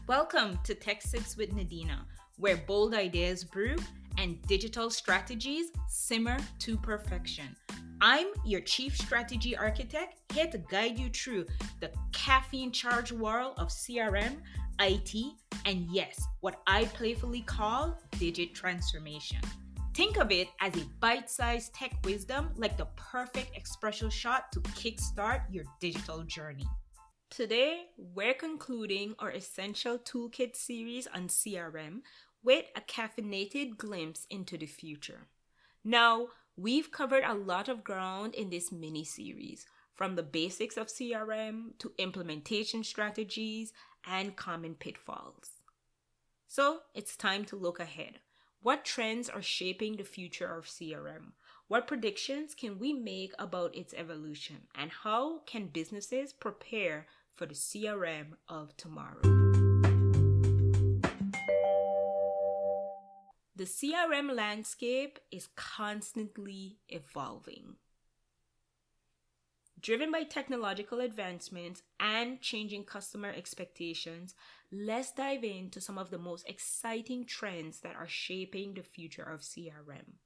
Welcome to Tech Sips with Nadina, where bold ideas brew and digital strategies simmer to perfection. I'm your chief strategy architect, here to guide you through the caffeine charged world of CRM, IT, and yes, what I playfully call digit transformation. Think of it as a bite sized tech wisdom like the perfect espresso shot to kickstart your digital journey. Today, we're concluding our Essential Toolkit series on CRM with a caffeinated glimpse into the future. Now, we've covered a lot of ground in this mini series, from the basics of CRM to implementation strategies and common pitfalls. So, it's time to look ahead. What trends are shaping the future of CRM? What predictions can we make about its evolution? And how can businesses prepare for the CRM of tomorrow? The CRM landscape is constantly evolving. Driven by technological advancements and changing customer expectations, let's dive into some of the most exciting trends that are shaping the future of CRM.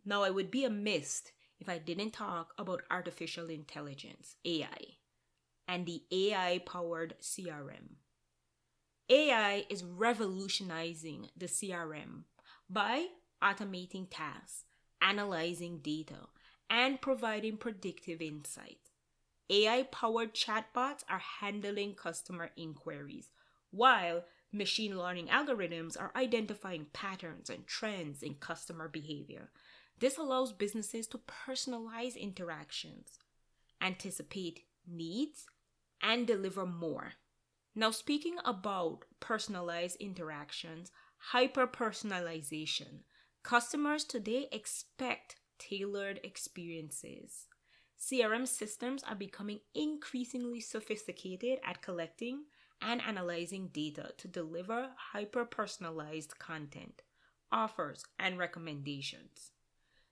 Now, I would be amiss if I didn't talk about artificial intelligence, AI, and the AI-powered CRM. AI is revolutionizing the CRM by automating tasks, analyzing data, and providing predictive insight. AI-powered chatbots are handling customer inquiries, while machine learning algorithms are identifying patterns and trends in customer behavior. This allows businesses to personalize interactions, anticipate needs, and deliver more. Now, speaking about personalized interactions, hyper-personalization. Customers today expect tailored experiences. CRM systems are becoming increasingly sophisticated at collecting and analyzing data to deliver hyper-personalized content, offers, and recommendations.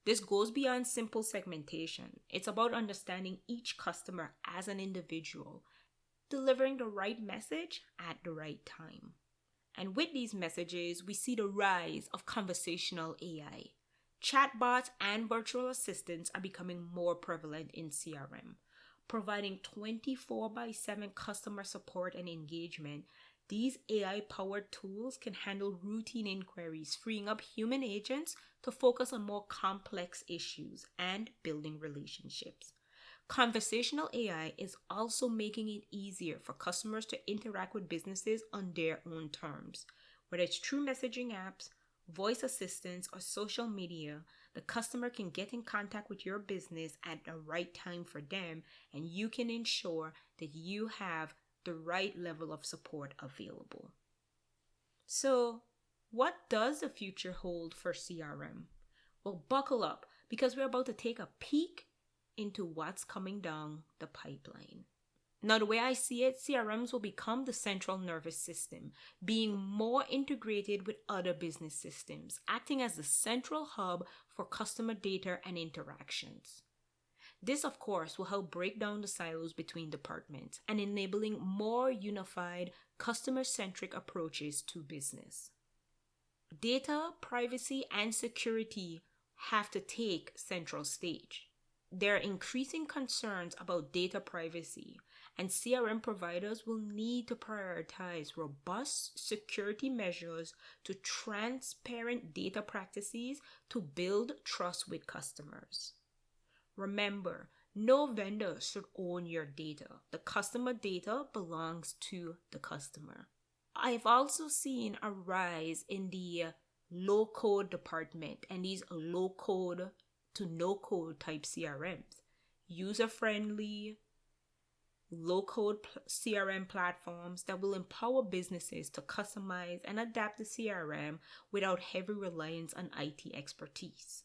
This goes beyond simple segmentation. It's about understanding each customer as an individual, delivering the right message at the right time. And with these messages, we see the rise of conversational AI. Chatbots and virtual assistants are becoming more prevalent in CRM, providing 24/7 customer support and engagement. These AI-powered tools can handle routine inquiries, freeing up human agents to focus on more complex issues and building relationships. Conversational AI is also making it easier for customers to interact with businesses on their own terms. Whether it's through messaging apps, voice assistants, or social media, the customer can get in contact with your business at the right time for them, and you can ensure that you have the right level of support available. So, what does the future hold for CRM? Well, buckle up, because we're about to take a peek into what's coming down the pipeline. Now, the way I see it, CRMs will become the central nervous system, being more integrated with other business systems, acting as the central hub for customer data and interactions. This, of course, will help break down the silos between departments and enabling more unified, customer-centric approaches to business. Data, privacy, and security have to take central stage. There are increasing concerns about data privacy, and CRM providers will need to prioritize robust security measures to transparent data practices to build trust with customers. Remember, no vendor should own your data. The customer data belongs to the customer. I've also seen a rise in the low-code department and these low-code to no-code type CRMs. User-friendly, low-code CRM platforms that will empower businesses to customize and adapt the CRM without heavy reliance on IT expertise,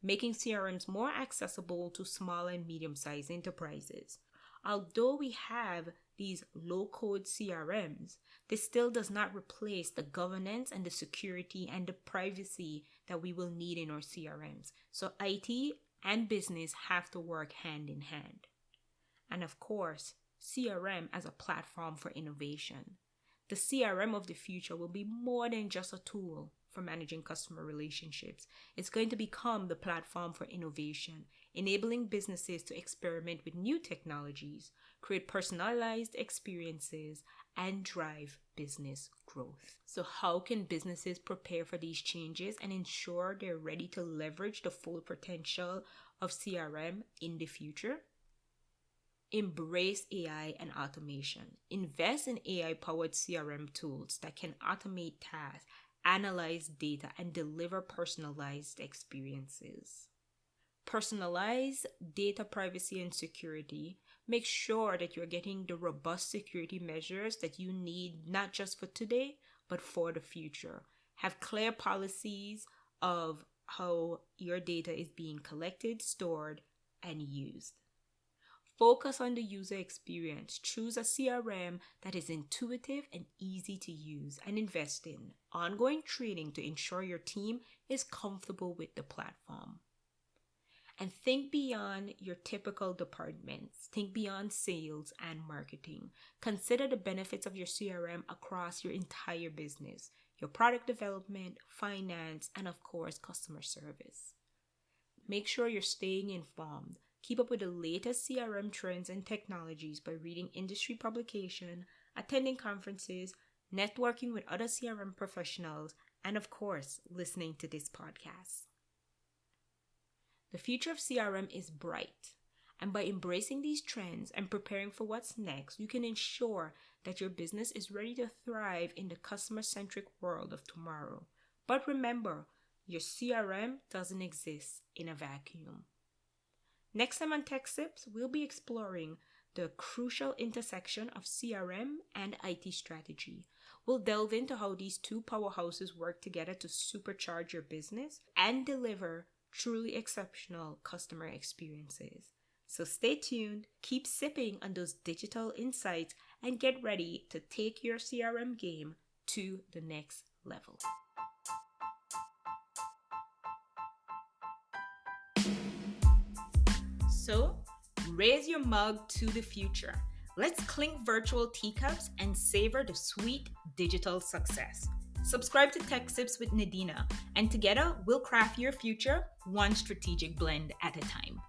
making CRMs more accessible to small and medium-sized enterprises. Although we have these low-code CRMs, this still does not replace the governance and the security and the privacy that we will need in our CRMs. So IT and business have to work hand in hand. And of course, CRM as a platform for innovation. The CRM of the future will be more than just a tool for managing customer relationships. It's going to become the platform for innovation, enabling businesses to experiment with new technologies, create personalized experiences, and drive business growth. So, how can businesses prepare for these changes and ensure they're ready to leverage the full potential of CRM in the future? Embrace AI and automation. Invest in AI-powered CRM tools that can automate tasks, analyze data, and deliver personalized experiences. Personalize data privacy and security. Make sure that you're getting the robust security measures that you need, not just for today, but for the future. Have clear policies of how your data is being collected, stored, and used. Focus on the user experience. Choose a CRM that is intuitive and easy to use, and invest in ongoing training to ensure your team is comfortable with the platform. And think beyond your typical departments. Think beyond sales and marketing. Consider the benefits of your CRM across your entire business, your product development, finance, and of course, customer service. Make sure you're staying informed. Keep up with the latest CRM trends and technologies by reading industry publications, attending conferences, networking with other CRM professionals, and of course, listening to this podcast. The future of CRM is bright, and by embracing these trends and preparing for what's next, you can ensure that your business is ready to thrive in the customer-centric world of tomorrow. But remember, your CRM doesn't exist in a vacuum. Next time on Tech Sips, we'll be exploring the crucial intersection of CRM and IT strategy. We'll delve into how these two powerhouses work together to supercharge your business and deliver truly exceptional customer experiences. So stay tuned, keep sipping on those digital insights, and get ready to take your CRM game to the next level. So, raise your mug to the future. Let's clink virtual teacups and savor the sweet digital success. Subscribe to Tech Sips with Nadina, and together we'll craft your future one strategic blend at a time.